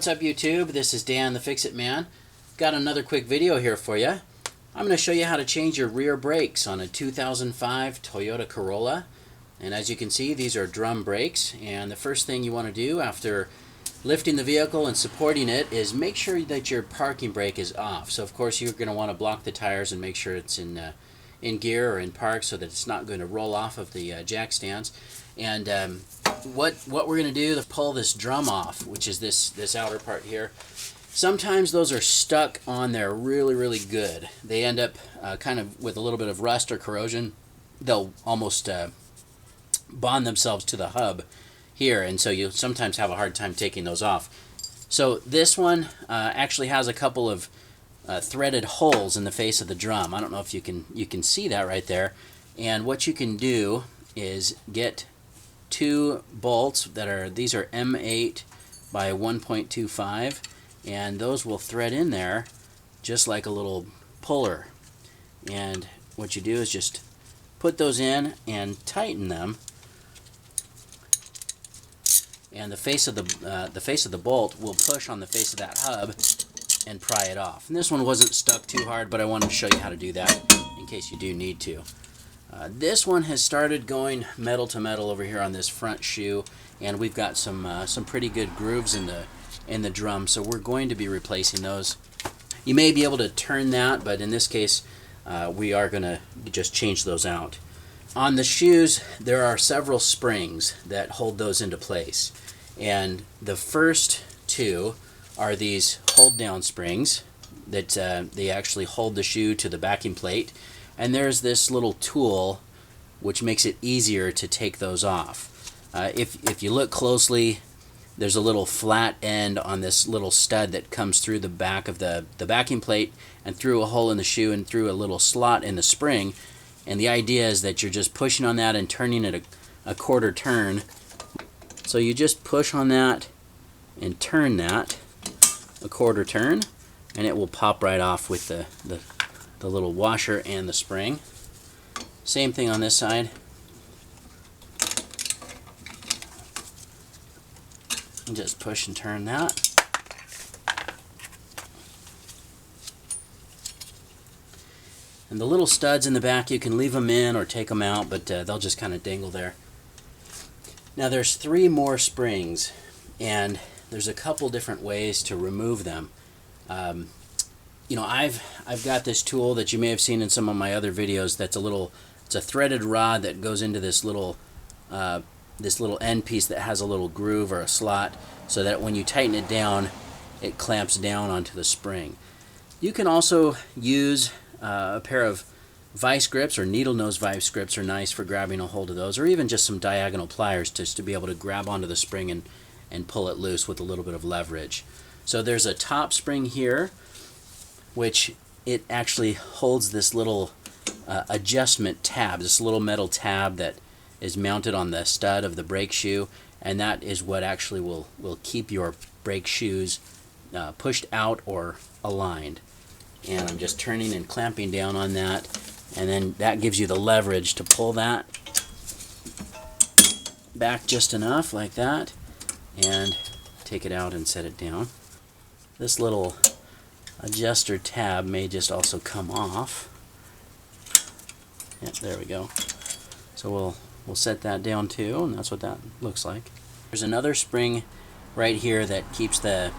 what's up YouTube? This is Dan the Fix-It Man. Got another quick video here for you. I'm going to show you how to change your rear brakes on a 2005 Toyota Corolla. And as you can see, these are drum brakes, and the first thing you want to do after lifting the vehicle and supporting it is make sure that your parking brake is off. So of course you're going to want to block the tires and make sure it's in gear or in park so that it's not going to roll off of the jack stands. And what we're going to do to pull this drum off, which is this outer part here, sometimes those are stuck on there really good. They end up kind of with a little bit of rust or corrosion. They'll almost bond themselves to the hub here, and so you sometimes have a hard time taking those off. So this one actually has a couple of threaded holes in the face of the drum. I don't know if you can see that right there. And what you can do is get two bolts that are, these are M8 by 1.25, and those will thread in there just like a little puller. And what you do is just put those in and tighten them, and the face of the bolt will push on the face of that hub and pry it off. And this one wasn't stuck too hard, but I wanted to show you how to do that in case you do need to. This one has started going metal to metal over here on this front shoe, and we've got some pretty good grooves in the drum, so we're going to be replacing those. You may be able to turn that, but in this case we are going to just change those out. On the shoes there are several springs that hold those into place, and the first two are these hold down springs that they actually hold the shoe to the backing plate. And there's this little tool which makes it easier to take those off. If you look closely, there's a little flat end on this little stud that comes through the back of the backing plate and through a hole in the shoe and through a little slot in the spring. And the idea is that you're just pushing on that and turning it a quarter turn. So you just push on that and turn that a quarter turn, and it will pop right off with the little washer and the spring. Same thing on this side. And just push and turn that. And the little studs in the back, you can leave them in or take them out, but they'll just kind of dangle there. Now there's three more springs, and there's a couple different ways to remove them. You know, I've got this tool that you may have seen in some of my other videos. It's a threaded rod that goes into this little end piece that has a little groove or a slot, so that when you tighten it down, it clamps down onto the spring. You can also use a pair of vice grips, or needle nose vice grips are nice for grabbing a hold of those, or even just some diagonal pliers just to be able to grab onto the spring and pull it loose with a little bit of leverage. So there's a top spring here, which it actually holds this little adjustment tab, this little metal tab that is mounted on the stud of the brake shoe, and that is what actually will keep your brake shoes pushed out or aligned. And I'm just turning and clamping down on that, and then that gives you the leverage to pull that back just enough like that and take it out and set it down. This little adjuster tab may just also come off. Yep, there we go. So we'll set that down too, and that's what that looks like. There's another spring right here that keeps the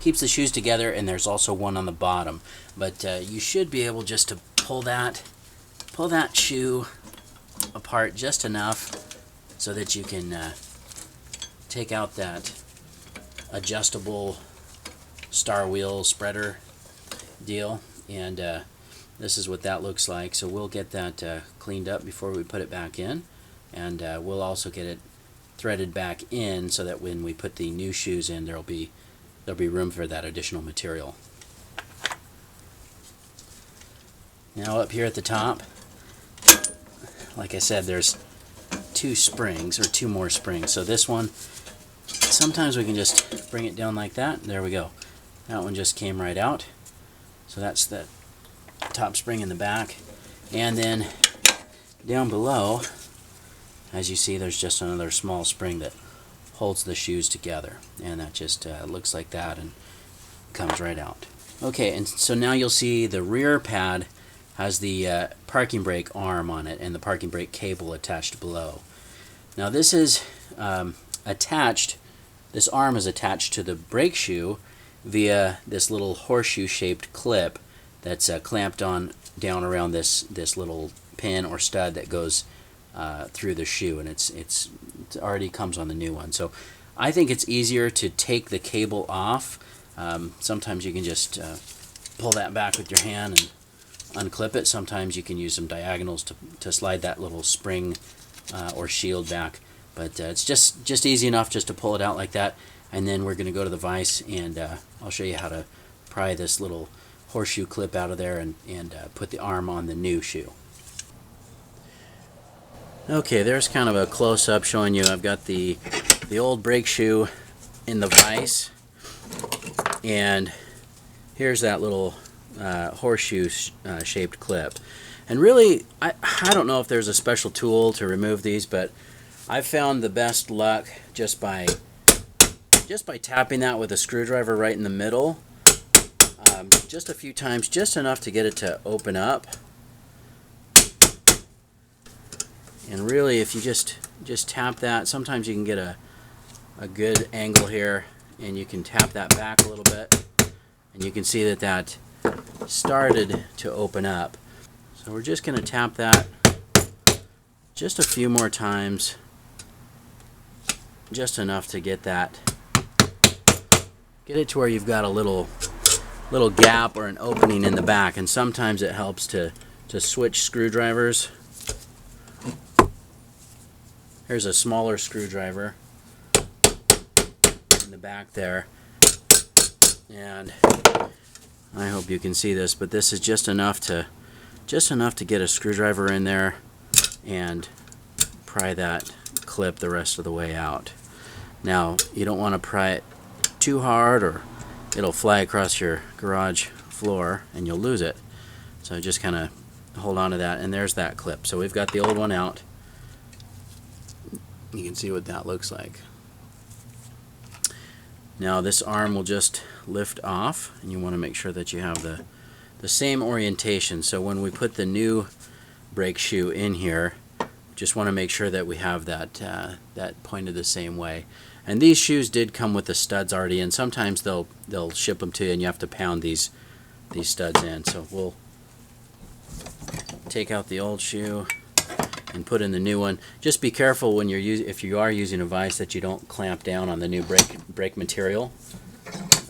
shoes together, and there's also one on the bottom. But you should be able just to pull that shoe apart just enough so that you can take out that adjustable star wheel spreader deal, and this is what that looks like. So we'll get that cleaned up before we put it back in, and we'll also get it threaded back in so that when we put the new shoes in, there'll be room for that additional material. Now up here at the top, like I said, there's two springs, or two more springs. So this one, sometimes we can just bring it down like that. There we go. That one just came right out. So that's the top spring in the back. And then down below, as you see, there's just another small spring that holds the shoes together, and that just looks like that and comes right out. Okay, and so now you'll see the rear pad has the parking brake arm on it and the parking brake cable attached below. Now this is attached, this arm is attached to the brake shoe via this little horseshoe shaped clip that's clamped on down around this little pin or stud that goes through the shoe, and it already comes on the new one. So I think it's easier to take the cable off. Sometimes you can just pull that back with your hand and unclip it. Sometimes you can use some diagonals to slide that little spring or shield back, but it's just easy enough just to pull it out like that. And then we're going to go to the vise, and I'll show you how to pry this little horseshoe clip out of there and put the arm on the new shoe. Okay, there's kind of a close-up showing you I've got the old brake shoe in the vise, and here's that little horseshoe shaped clip. And really, I don't know if there's a special tool to remove these, but I've found the best luck just by tapping that with a screwdriver right in the middle, just a few times, just enough to get it to open up. And really, if you just tap that, sometimes you can get a good angle here, and you can tap that back a little bit, and you can see that started to open up. So we're just going to tap that just a few more times, just enough to get it to where you've got a little gap or an opening in the back. And sometimes it helps to switch screwdrivers. Here's a smaller screwdriver in the back there, and I hope you can see this, but this is just enough to get a screwdriver in there and pry that clip the rest of the way out. Now, you don't want to pry it too hard, or it'll fly across your garage floor and you'll lose it. So just kind of hold on to that, and there's that clip. So we've got the old one out. You can see what that looks like. Now this arm will just lift off, and you want to make sure that you have the same orientation. So when we put the new brake shoe in here, just want to make sure that we have that pointed the same way. And these shoes did come with the studs already in. Sometimes they'll ship them to you, and you have to pound these studs in. So we'll take out the old shoe and put in the new one. Just be careful when if you are using a vise that you don't clamp down on the new brake material,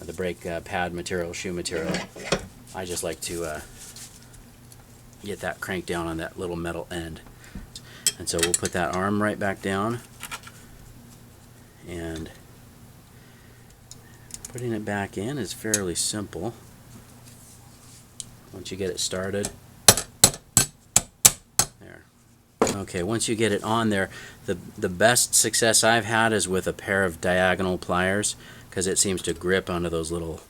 the brake pad material, shoe material. I just like to get that cranked down on that little metal end. And so we'll put that arm right back down, and putting it back in is fairly simple once you get it started. Okay, once you get it on there, the best success I've had is with a pair of diagonal pliers, because it seems to grip onto those little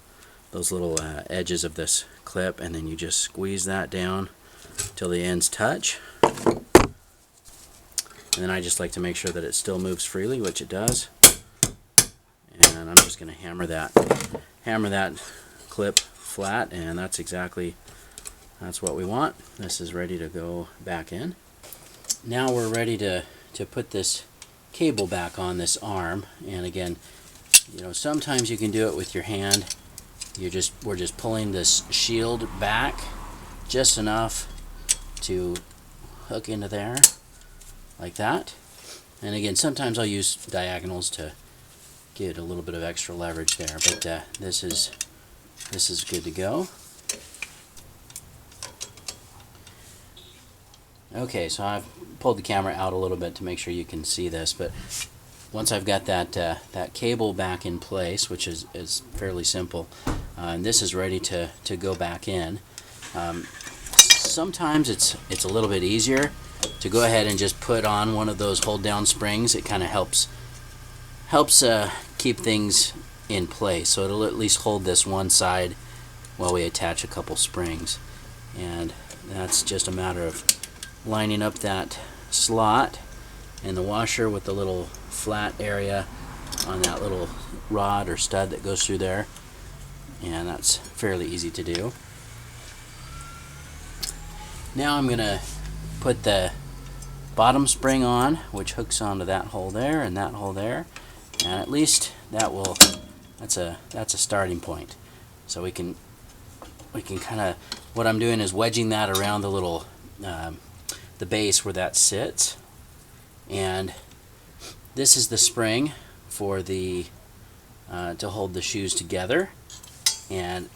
edges of this clip, and then you just squeeze that down till the ends touch. And then I just like to make sure that it still moves freely, which it does. And I'm just going to hammer that clip flat, and that's what we want. This is ready to go back in. Now we're ready to put this cable back on this arm, and again, sometimes you can do it with your hand. We're just pulling this shield back just enough to hook into there, like that. And again, sometimes I'll use diagonals to get a little bit of extra leverage there, but this is good to go. Okay, so I've pulled the camera out a little bit to make sure you can see this, but once I've got that cable back in place, which is fairly simple, and this is ready to go back in. Sometimes it's a little bit easier to go ahead and just put on one of those hold down springs. It kind of helps keep things in place, so it'll at least hold this one side while we attach a couple springs. And that's just a matter of lining up that slot and the washer with the little flat area on that little rod or stud that goes through there, and that's fairly easy to do. Now I'm going to put the bottom spring on, which hooks onto that hole there and that hole there, and at least that's a starting point. So we can kind of, what I'm doing is wedging that around the little the base where that sits, and this is the spring for the to hold the shoes together, and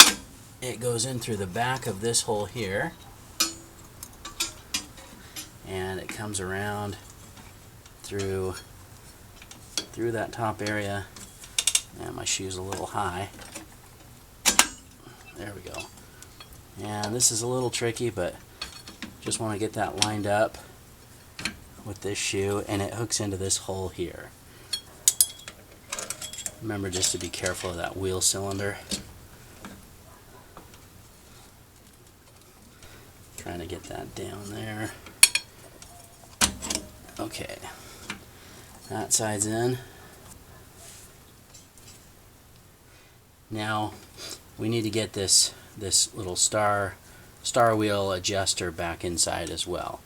it goes in through the back of this hole here, and it comes around through that top area. And my shoe's a little high. There we go. And this is a little tricky, but just want to get that lined up with this shoe, and it hooks into this hole here. Remember just to be careful of that wheel cylinder. Trying to get that down there. Okay, that side's in. Now we need to get this little star wheel adjuster back inside as well,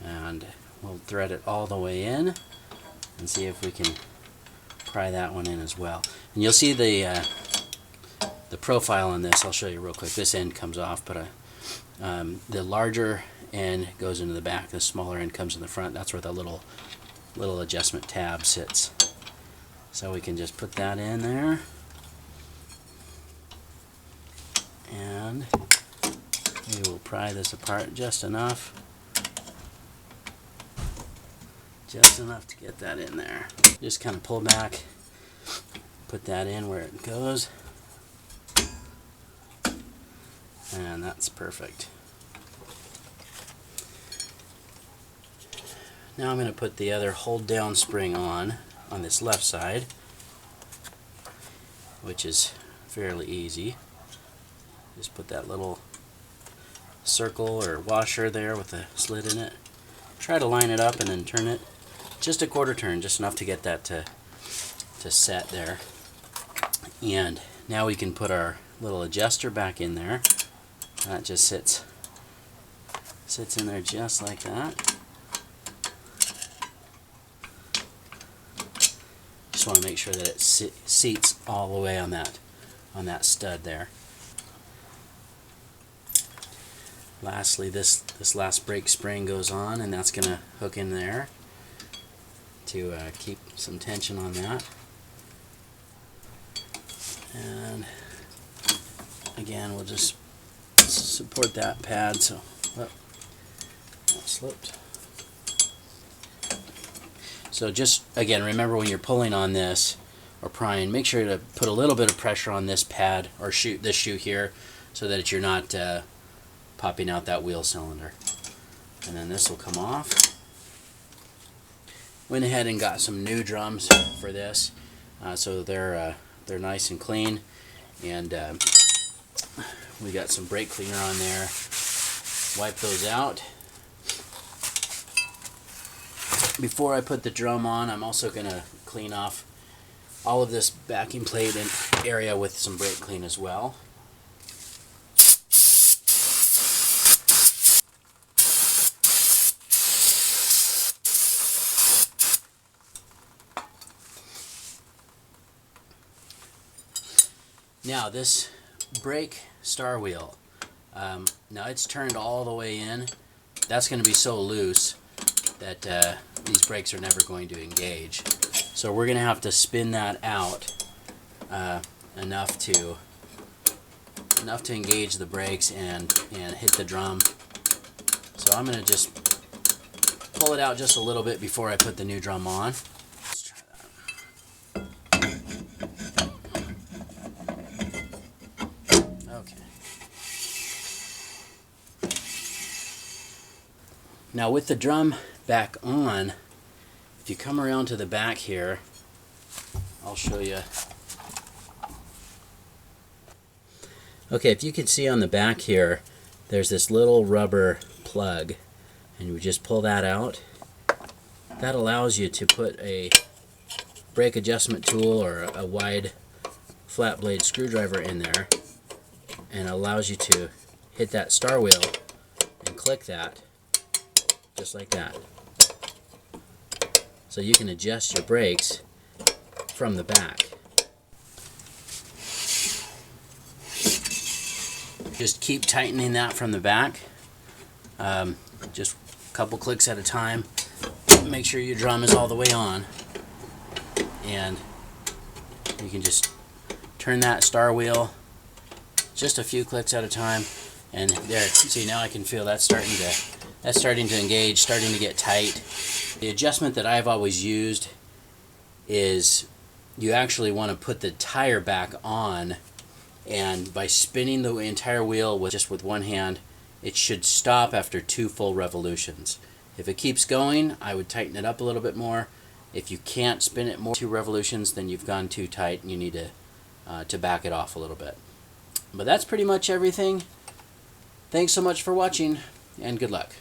and we'll thread it all the way in and see if we can pry that one in as well. And you'll see the profile on this. I'll show you real quick. This end comes off, but the larger end goes into the back, the smaller end comes in the front. That's where the little adjustment tab sits. So we can just put that in there, and we will pry this apart just enough to get that in there. Just kind of pull back, put that in where it goes, and that's perfect. Now I'm going to put the other hold down spring on this left side, which is fairly easy. Just put that little circle or washer there with a slit in it. Try to line it up and then turn it just a quarter turn, just enough to get that to set there. And now we can put our little adjuster back in there. That just sits in there just like that. Just want to make sure that it seats all the way on that stud there. Lastly, this last brake spring goes on, and that's going to hook in there to keep some tension on that. And again, we'll just support that pad so that slipped. So just again, remember when you're pulling on this or prying, make sure to put a little bit of pressure on this pad or this shoe here, so that you're not popping out that wheel cylinder. And then this will come off. Went ahead and got some new drums for this, so they're nice and clean, and we got some brake cleaner on there. Wipe those out. Before I put the drum on, I'm also going to clean off all of this backing plate and area with some brake clean as well. Now this brake star wheel, now it's turned all the way in. That's going to be so loose that these brakes are never going to engage. So we're going to have to spin that out enough to engage the brakes and hit the drum. So I'm going to just pull it out just a little bit before I put the new drum on. Let's try that. Okay. Now with the drum back on, if you come around to the back here, I'll show you. Okay, if you can see on the back here, there's this little rubber plug, and you just pull that out. That allows you to put a brake adjustment tool or a wide flat blade screwdriver in there, and allows you to hit that star wheel and click that just like that. So you can adjust your brakes from the back. Just keep tightening that from the back, just a couple clicks at a time. Make sure your drum is all the way on, and you can just turn that star wheel just a few clicks at a time, and there, see, now I can feel that's starting to engage, starting to get tight. The adjustment that I've always used is you actually want to put the tire back on, and by spinning the entire wheel with one hand, it should stop after 2 full revolutions. If it keeps going, I would tighten it up a little bit more. If you can't spin it more than 2 revolutions, then you've gone too tight and you need to back it off a little bit. But that's pretty much everything. Thanks so much for watching, and good luck.